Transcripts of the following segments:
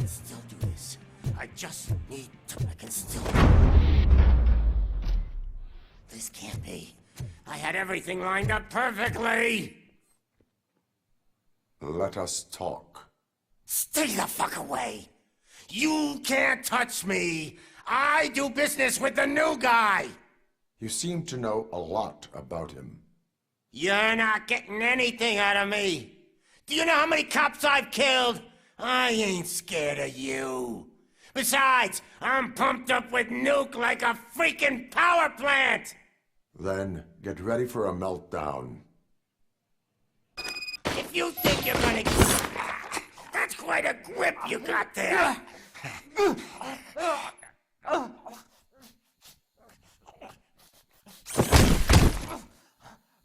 can still do this. I just need to... I can still... This can't be. I had everything lined up perfectly! Let us talk. Stay the fuck away! You can't touch me! I do business with the new guy! You seem to know a lot about him. You're not getting anything out of me! Do you know how many cops I've killed? I ain't scared of you. Besides, I'm pumped up with nuke like a freaking power plant! Then, get ready for a meltdown. If you think you're gonna... That's quite a grip you got there!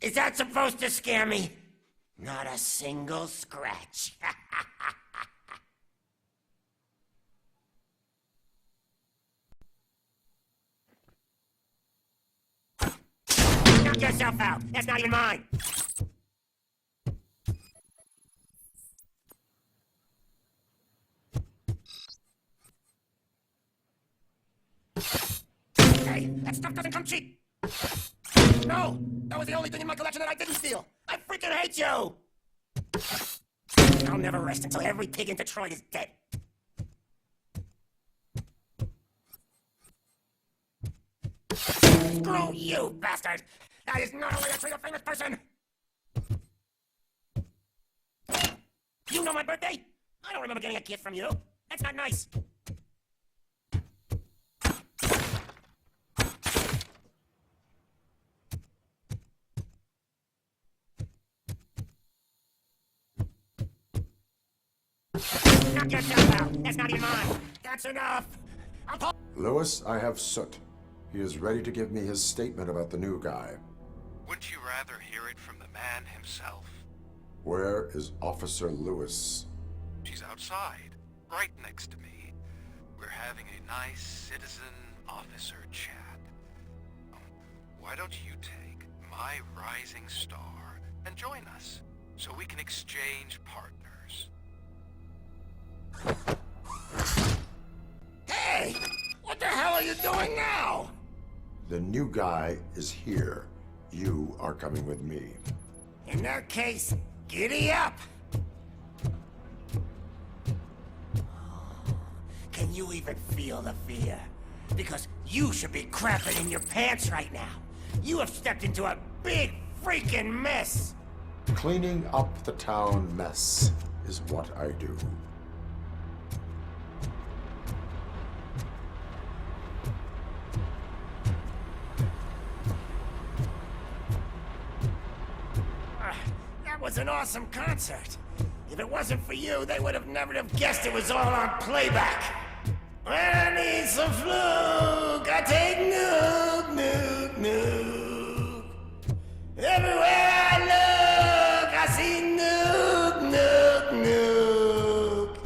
Is that supposed to scare me? Not a single scratch. Knock yourself out. That's not even mine. Hey, that stuff doesn't come cheap. No, that was the only thing in my collection that I didn't steal. I freaking hate you! I'll never rest until every pig in Detroit is dead. Screw you, bastard! That is not a way to treat a famous person! You know my birthday? I don't remember getting a gift from you. That's not nice. Knock yourself out. That's not even mine. That's enough. Lewis, I have Soot. He is ready to give me his statement about the new guy. Wouldn't you rather hear it from the man himself? Where is Officer Lewis? She's outside, right next to me. We're having a nice citizen-officer chat. Why don't you take my rising star and join us, so we can exchange partners? Hey! What the hell are you doing now? The new guy is here. You are coming with me. In that case, giddy up! Can you even feel the fear? Because you should be crapping in your pants right now. You have stepped into a big freaking mess! Cleaning up the town mess is what I do. That was an awesome concert. If it wasn't for you, they would have never have guessed it was all on playback. When I need some fluke, I take nuke, nuke, nuke. Everywhere I look, I see nuke, nuke, nuke.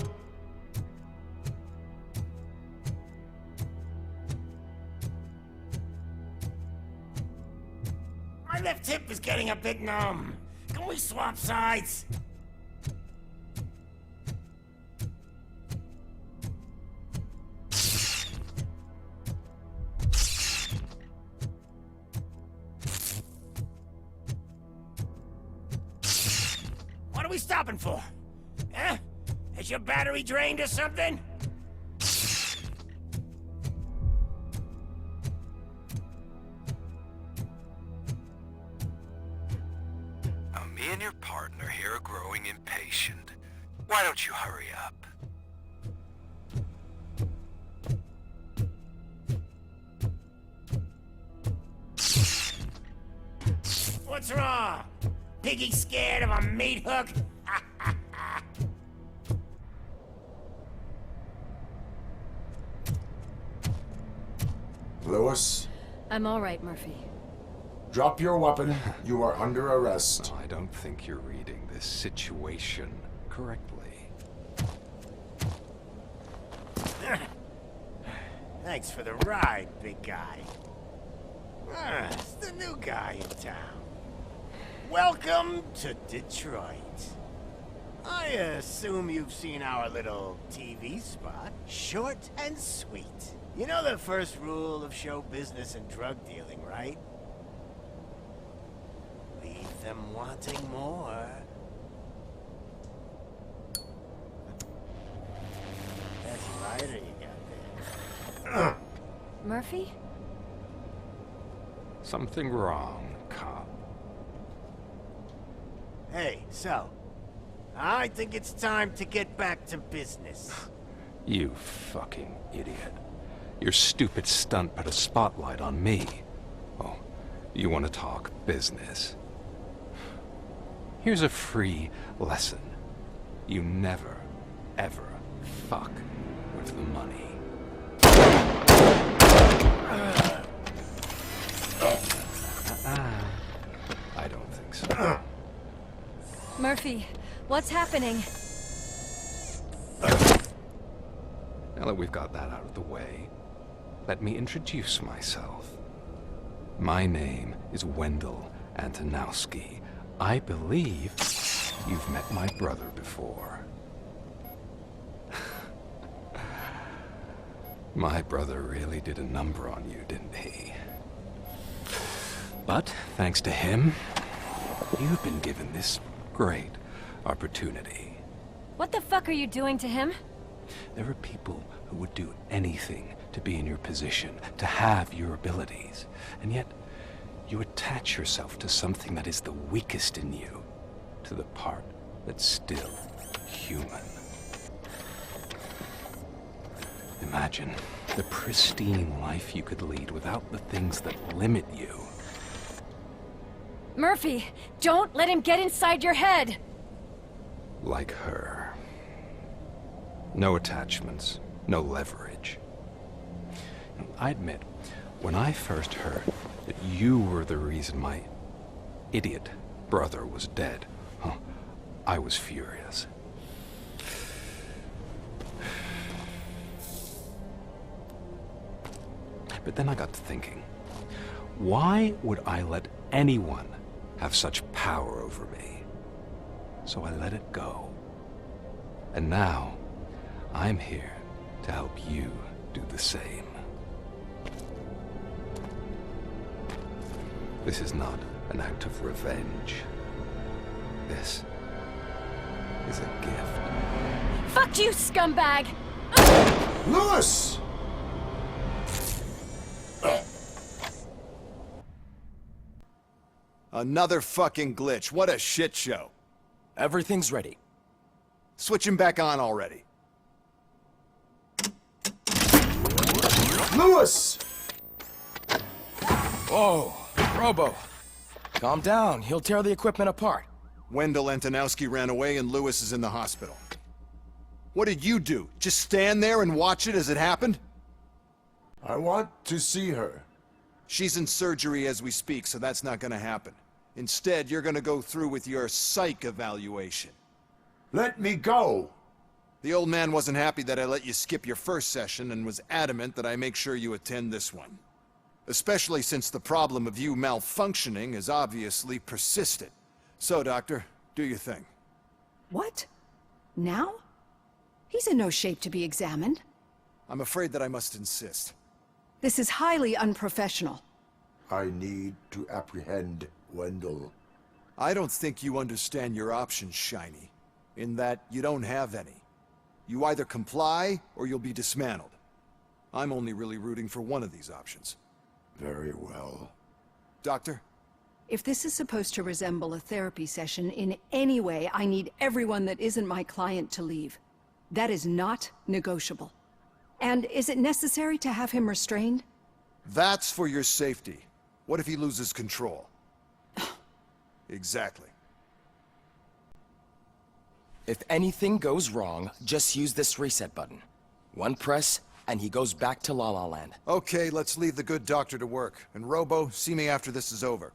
My left hip is getting a bit numb. Can we swap sides? What are we stopping for? Eh? Is your battery drained or something? Me and your partner here are growing impatient. Why don't you hurry up? What's wrong? Piggy scared of a meat hook? Lewis? I'm all right, Murphy. Drop your weapon. You are under arrest. I don't think you're reading this situation correctly. Thanks for the ride, big guy. It's the new guy in town. Welcome to Detroit. I assume you've seen our little TV spot. Short and sweet. You know the first rule of show business and drug dealing, right? Leave them wanting more. That's lighter you got there. Murphy? Something wrong, cop. Hey, so, I think it's time to get back to business. You fucking idiot. Your stupid stunt put a spotlight on me. Oh, you want to talk business? Here's a free lesson. You never, ever fuck with the money. I don't think so. Murphy, what's happening? Now that we've got that out of the way, let me introduce myself. My name is Wendell Antonowski. I believe you've met my brother before. My brother really did a number on you, didn't he? But thanks to him, you've been given this great opportunity. What the fuck are you doing to him? There are people who would do anything to be in your position, to have your abilities, and yet you attach yourself to something that is the weakest in you, to the part that's still human. Imagine the pristine life you could lead without the things that limit you. Murphy, don't let him get inside your head! Like her. No attachments, no leverage. I admit, when I first heard that you were the reason my idiot brother was dead, I was furious. But then I got to thinking, why would I let anyone have such power over me? So I let it go. And now, I'm here to help you do the same. This is not an act of revenge. This is a gift. Fuck you, scumbag! Lewis! Another fucking glitch. What a shit show. Everything's ready. Switch him back on already. Lewis! Whoa, Robo. Calm down. He'll tear the equipment apart. Wendell Antonowski ran away and Lewis is in the hospital. What did you do? Just stand there and watch it as it happened? I want to see her. She's in surgery as we speak, so that's not gonna happen. Instead, you're gonna go through with your psych evaluation. Let me go! The old man wasn't happy that I let you skip your first session and was adamant that I make sure you attend this one. Especially since the problem of you malfunctioning is obviously persistent. So, Doctor, do your thing. What? Now? He's in no shape to be examined. I'm afraid that I must insist. This is highly unprofessional. I need to apprehend Wendell. I don't think you understand your options, Shiny. In that you don't have any. You either comply, or you'll be dismantled. I'm only really rooting for one of these options. Very well. Doctor? If this is supposed to resemble a therapy session in any way, I need everyone that isn't my client to leave. That is not negotiable. And is it necessary to have him restrained? That's for your safety. What if he loses control? Exactly. If anything goes wrong, just use this reset button. One press, and he goes back to La La Land. Okay, let's leave the good doctor to work. And Robo, see me after this is over.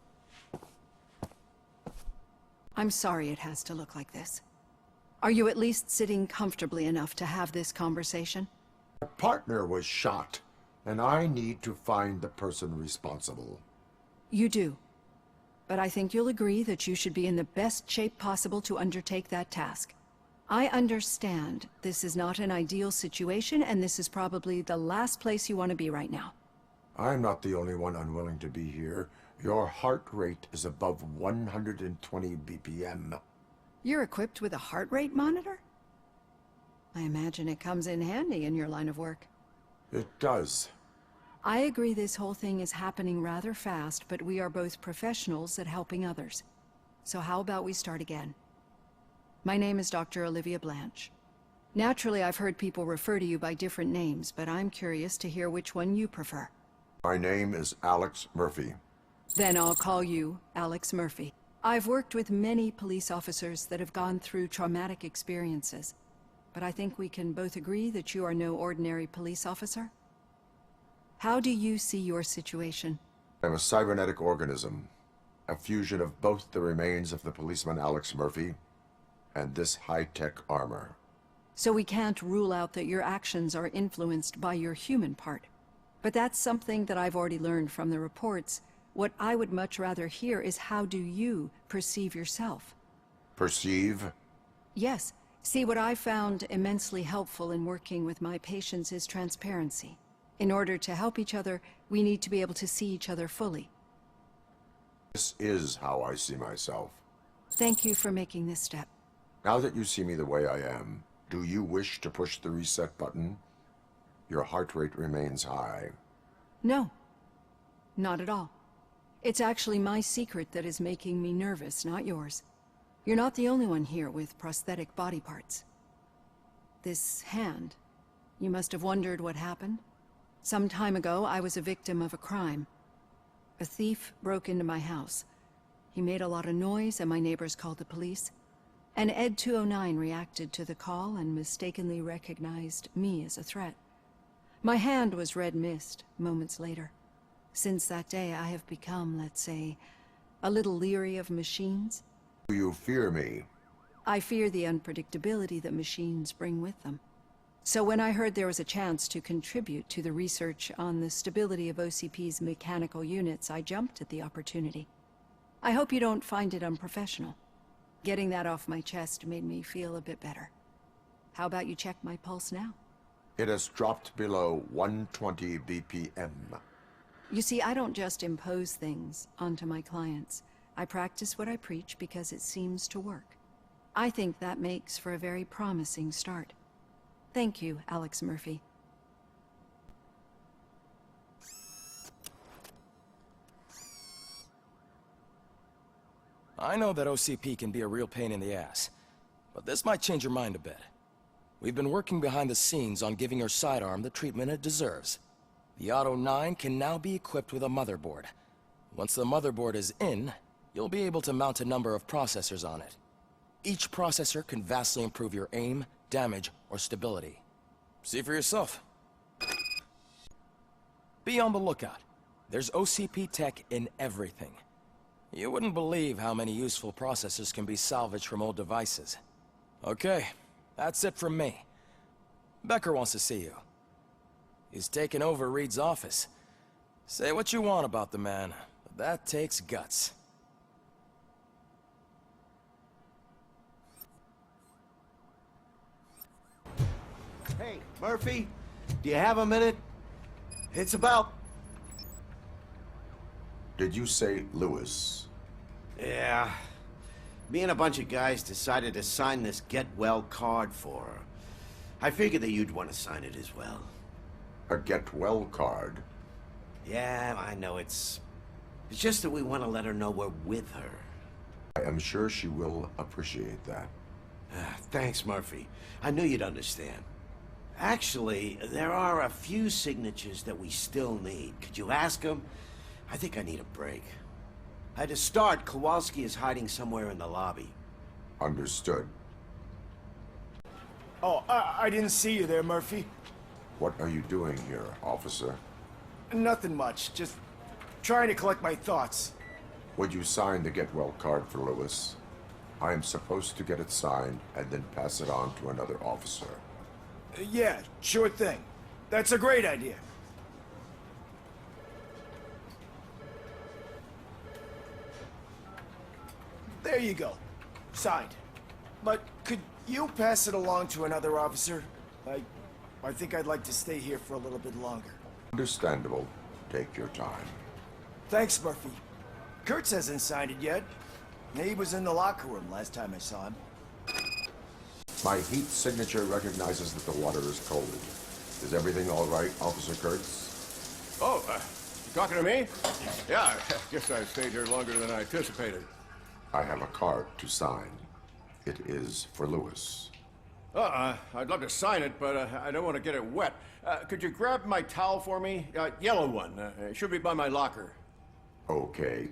I'm sorry it has to look like this. Are you at least sitting comfortably enough to have this conversation? My partner was shot, and I need to find the person responsible. You do. But I think you'll agree that you should be in the best shape possible to undertake that task. I understand this is not an ideal situation, and this is probably the last place you want to be right now. I'm not the only one unwilling to be here. Your heart rate is above 120 BPM. You're equipped with a heart rate monitor? I imagine it comes in handy in your line of work. It does. I agree this whole thing is happening rather fast, but we are both professionals at helping others. So how about we start again? My name is Dr. Olivia Blanche. Naturally, I've heard people refer to you by different names, but I'm curious to hear which one you prefer. My name is Alex Murphy. Then I'll call you Alex Murphy. I've worked with many police officers that have gone through traumatic experiences, but I think we can both agree that you are no ordinary police officer. How do you see your situation? I'm a cybernetic organism, a fusion of both the remains of the policeman Alex Murphy and this high-tech armor. So we can't rule out that your actions are influenced by your human part. But that's something that I've already learned from the reports. What I would much rather hear is how do you perceive yourself? Perceive? Yes. See, what I found immensely helpful in working with my patients is transparency. In order to help each other, we need to be able to see each other fully. This is how I see myself. Thank you for making this step. Now that you see me the way I am, do you wish to push the reset button? Your heart rate remains high. No. Not at all. It's actually my secret that is making me nervous, not yours. You're not the only one here with prosthetic body parts. This hand, you must have wondered what happened. Some time ago, I was a victim of a crime. A thief broke into my house. He made a lot of noise and my neighbors called the police. And Ed 209 reacted to the call and mistakenly recognized me as a threat. My hand was red mist moments later. Since that day, I have become, let's say, a little leery of machines. Do you fear me? I fear the unpredictability that machines bring with them. So when I heard there was a chance to contribute to the research on the stability of OCP's mechanical units, I jumped at the opportunity. I hope you don't find it unprofessional. Getting that off my chest made me feel a bit better. How about you check my pulse now? It has dropped below 120 BPM. You see, I don't just impose things onto my clients. I practice what I preach because it seems to work. I think that makes for a very promising start. Thank you, Alex Murphy. I know that OCP can be a real pain in the ass, but this might change your mind a bit. We've been working behind the scenes on giving your sidearm the treatment it deserves. The Auto 9 can now be equipped with a motherboard. Once the motherboard is in, you'll be able to mount a number of processors on it. Each processor can vastly improve your aim, damage, or stability. See for yourself. Be on the lookout. There's OCP tech in everything. You wouldn't believe how many useful processors can be salvaged from old devices. Okay, that's it from me. Becker wants to see you. He's taken over Reed's office. Say what you want about the man, but that takes guts. Hey, Murphy, do you have a minute? It's about... Did you say Lewis? Yeah. Me and a bunch of guys decided to sign this get well card for her. I figured that you'd want to sign it as well. A get well card? Yeah, I know it's just that we want to let her know we're with her. I am sure she will appreciate that. Thanks, Murphy. I knew you'd understand. Actually, there are a few signatures that we still need. Could you ask them? I think I need a break. To start, Kowalski is hiding somewhere in the lobby. Understood. Oh, I didn't see you there, Murphy. What are you doing here, officer? Nothing much, just trying to collect my thoughts. Would you sign the get well card for Lewis? I am supposed to get it signed and then pass it on to another officer. Yeah, sure thing. That's a great idea. There you go. Signed. but could you pass it along to another officer? I think I'd like to stay here for a little bit longer. Understandable. Take your time. Thanks, Murphy. Kurtz hasn't signed it yet. He was in the locker room last time I saw him. My heat signature recognizes that the water is cold. Is everything all right, Officer Kurtz? Oh, you talking to me? Yeah, I guess I stayed here longer than I anticipated. I have a card to sign. It is for Lewis. I'd love to sign it, but I don't want to get it wet. Could you grab my towel for me? Yellow one. It should be by my locker. Okay.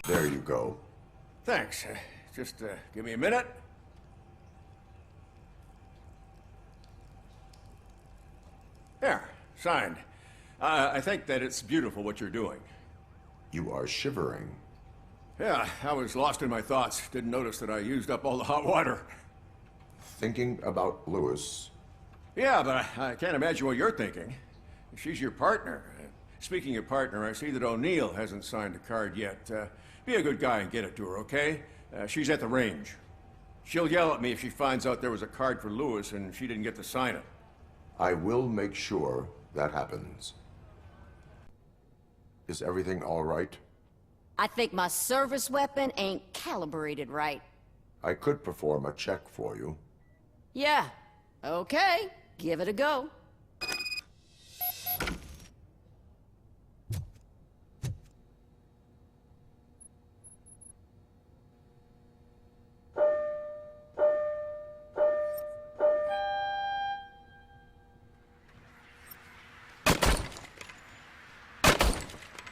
There you go. Thanks. Just give me a minute. There, signed. I think that it's beautiful what you're doing. You are shivering. Yeah, I was lost in my thoughts. Didn't notice that I used up all the hot water. Thinking about Lewis. Yeah, but I can't imagine what you're thinking. She's your partner. Speaking of partner, I see that O'Neill hasn't signed a card yet. Be a good guy and get it to her, okay? She's at the range. She'll yell at me if she finds out there was a card for Lewis and she didn't get to sign it. I will make sure that happens. Is everything all right? I think my service weapon ain't calibrated right. I could perform a check for you. Yeah, okay. Give it a go.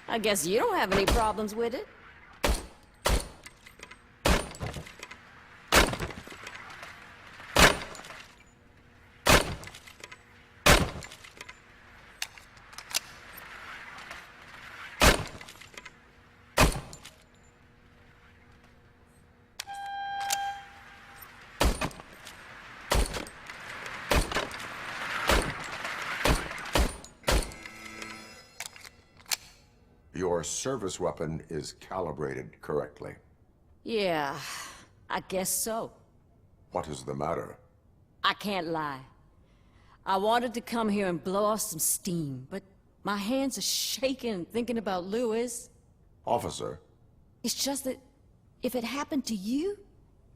I guess you don't have any problems with it. Your service weapon is calibrated correctly. Yeah, I guess so. What is the matter? I can't lie. I wanted to come here and blow off some steam, but my hands are shaking thinking about Lewis. Officer, It's just that if it happened to you,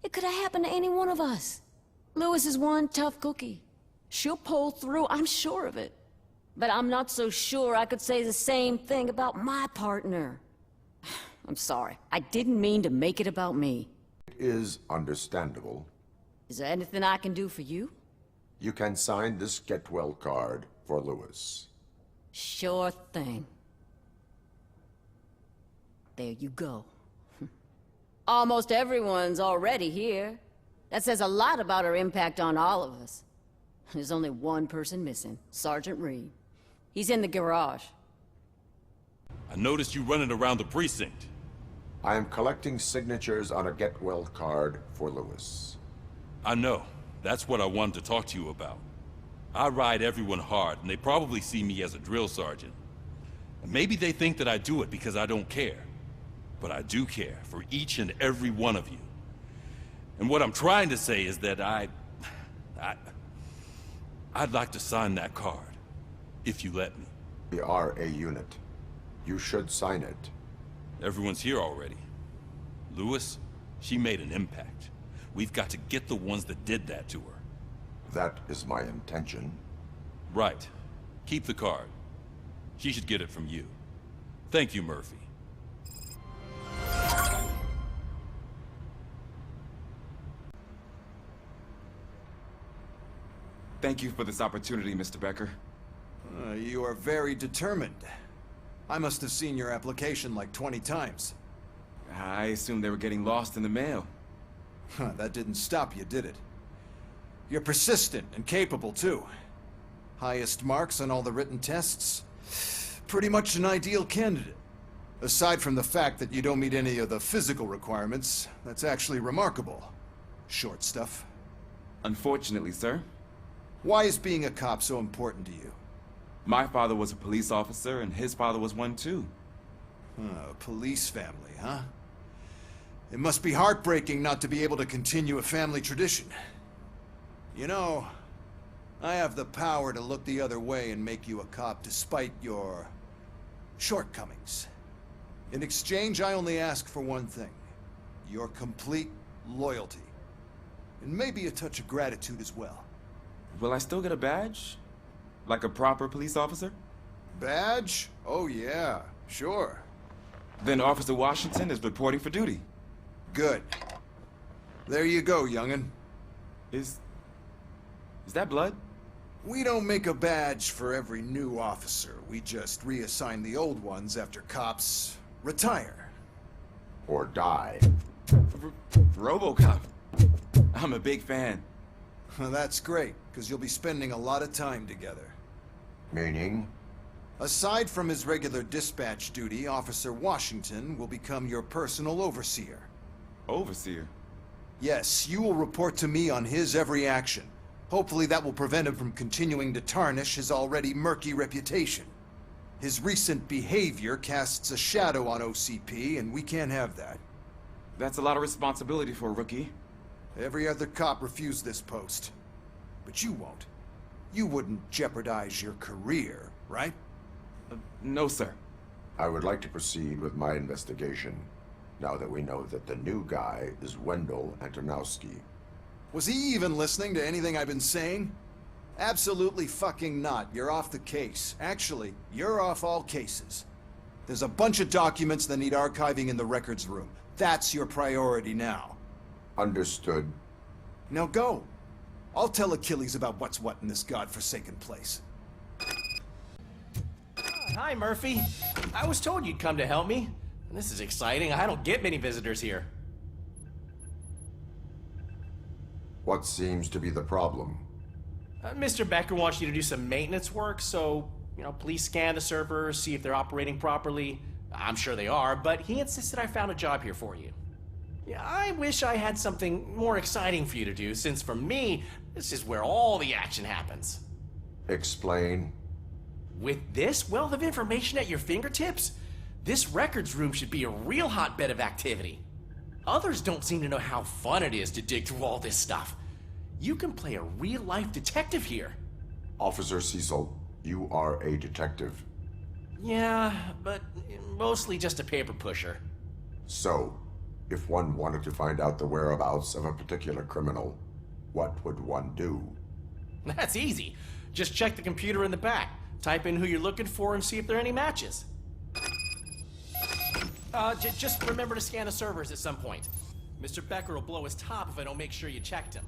it could have happened to any one of us. Lewis is one tough cookie. She'll pull through, I'm sure of it. But I'm not so sure I could say the same thing about my partner. I'm sorry. I didn't mean to make it about me. it is understandable. Is there anything I can do for you? You can sign this get well card for Lewis. Sure thing. There you go. Almost everyone's already here. That says a lot about her impact on all of us. There's only one person missing, Sergeant Reed. He's in the garage. I noticed you running around the precinct. I am collecting signatures on a get well card for Lewis. I know. That's what I wanted to talk to you about. I ride everyone hard, and they probably see me as a drill sergeant. And maybe they think that I do it because I don't care. But I do care for each and every one of you. And what I'm trying to say is that I'd like to sign that card, if you let me. We are a unit. You should sign it. Everyone's here already. Lewis, she made an impact. We've got to get the ones that did that to her. That is my intention. Right. Keep the card. She should get it from you. Thank you, Murphy. Thank you for this opportunity, Mr. Becker. You are very determined. I must have seen your application like 20 times. I assumed they were getting lost in the mail. That didn't stop you, did it? You're persistent and capable, too. Highest marks on all the written tests. Pretty much an ideal candidate. Aside from the fact that you don't meet any of the physical requirements, that's actually remarkable. Short stuff. Unfortunately, sir. Why is being a cop so important to you? My father was a police officer, and his father was one too. Police family, huh? It must be heartbreaking not to be able to continue a family tradition. You know, I have the power to look the other way and make you a cop despite your shortcomings. In exchange, I only ask for one thing. Your complete loyalty. And maybe a touch of gratitude as well. Will I still get a badge? Like a proper police officer? Badge? Oh yeah, sure. Then Officer Washington is reporting for duty. Good. There you go, young'un. Is that blood? We don't make a badge for every new officer. We just reassign the old ones after cops retire. Or die. RoboCop. I'm a big fan. Well, that's great, because you'll be spending a lot of time together. Meaning? Aside from his regular dispatch duty, Officer Washington will become your personal overseer. Overseer? Yes, you will report to me on his every action. Hopefully that will prevent him from continuing to tarnish his already murky reputation. His recent behavior casts a shadow on OCP, and we can't have that. That's a lot of responsibility for a rookie. Every other cop refused this post. But you won't. You wouldn't jeopardize your career, right? No, sir. I would like to proceed with my investigation, now that we know that the new guy is Wendell Antonowski. Was he even listening to anything I've been saying? Absolutely fucking not. You're off the case. Actually, you're off all cases. There's a bunch of documents that need archiving in the records room. That's your priority now. Understood. Now go. I'll tell Achilles about what's what in this godforsaken place. Hi, Murphy. I was told you'd come to help me. This is exciting. I don't get many visitors here. What seems to be the problem? Mr. Becker wants you to do some maintenance work, so, please scan the servers, see if they're operating properly. I'm sure they are, but he insisted I found a job here for you. Yeah, I wish I had something more exciting for you to do, since for me, this is where all the action happens. Explain. With this wealth of information at your fingertips, this records room should be a real hotbed of activity. Others don't seem to know how fun it is to dig through all this stuff. You can play a real-life detective here. Officer Cecil, you are a detective. Yeah, but mostly just a paper pusher. So, if one wanted to find out the whereabouts of a particular criminal, what would one do? That's easy. Just check the computer in the back. Type in who you're looking for and see if there are any matches. Just remember to scan the servers at some point. Mr. Becker will blow his top if I don't make sure you checked him.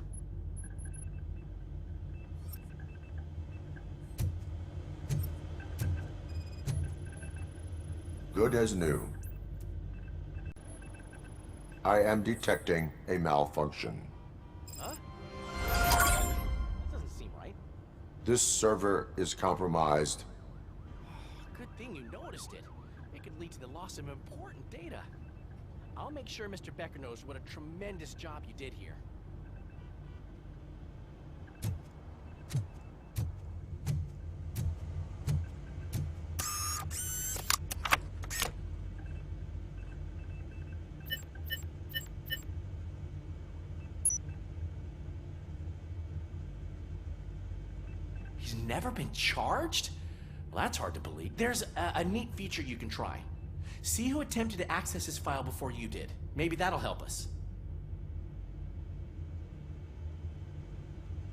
Good as new. I am detecting a malfunction. Huh? That doesn't seem right. This server is compromised. Good thing you noticed it. It could lead to the loss of important data. I'll make sure Mr. Becker knows what a tremendous job you did here. He's never been charged? Well, that's hard to believe. There's a neat feature you can try. See who attempted to access his file before you did. Maybe that'll help us.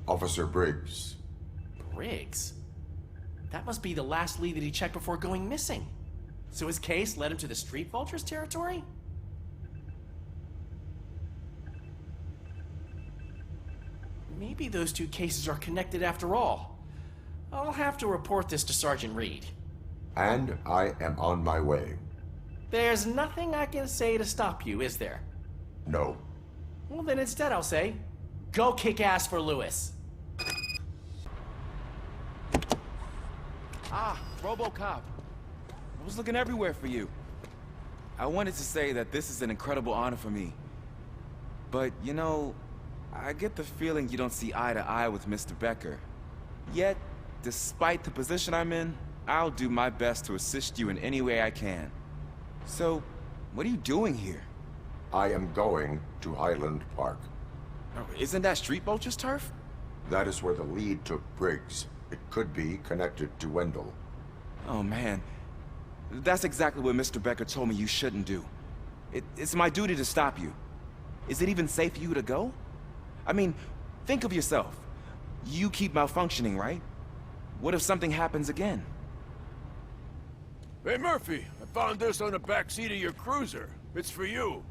Officer Briggs. Briggs? That must be the last lead that he checked before going missing. So his case led him to the Street Vultures territory? Maybe those two cases are connected after all. I'll have to report this to Sergeant Reed. And I am on my way. There's nothing I can say to stop you, is there? No. Well, then instead I'll say, go kick ass for Lewis. Ah, RoboCop. I was looking everywhere for you. I wanted to say that this is an incredible honor for me. But, I get the feeling you don't see eye to eye with Mr. Becker. Yet, despite the position I'm in, I'll do my best to assist you in any way I can. So, what are you doing here? I am going to Highland Park. Oh, isn't that Street Vulture's turf? That is where the lead took Briggs. It could be connected to Wendell. Oh, man. That's exactly what Mr. Becker told me you shouldn't do. It's my duty to stop you. Is it even safe for you to go? I mean, think of yourself. You keep malfunctioning, right? What if something happens again? Hey, Murphy, I found this on the back seat of your cruiser. It's for you.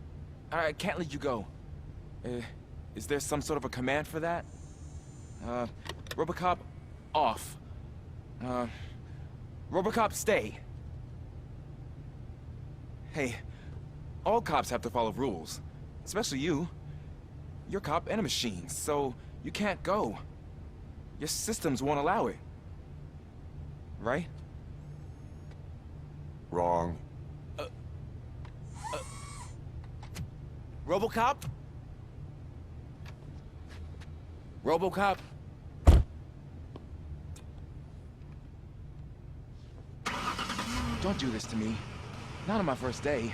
I can't let you go. Is there some sort of a command for that? RoboCop, off. RoboCop, stay. Hey, all cops have to follow rules. Especially you. You're a cop and a machine, so you can't go. Your systems won't allow it. Right? Wrong. RoboCop? RoboCop? Don't do this to me. Not on my first day.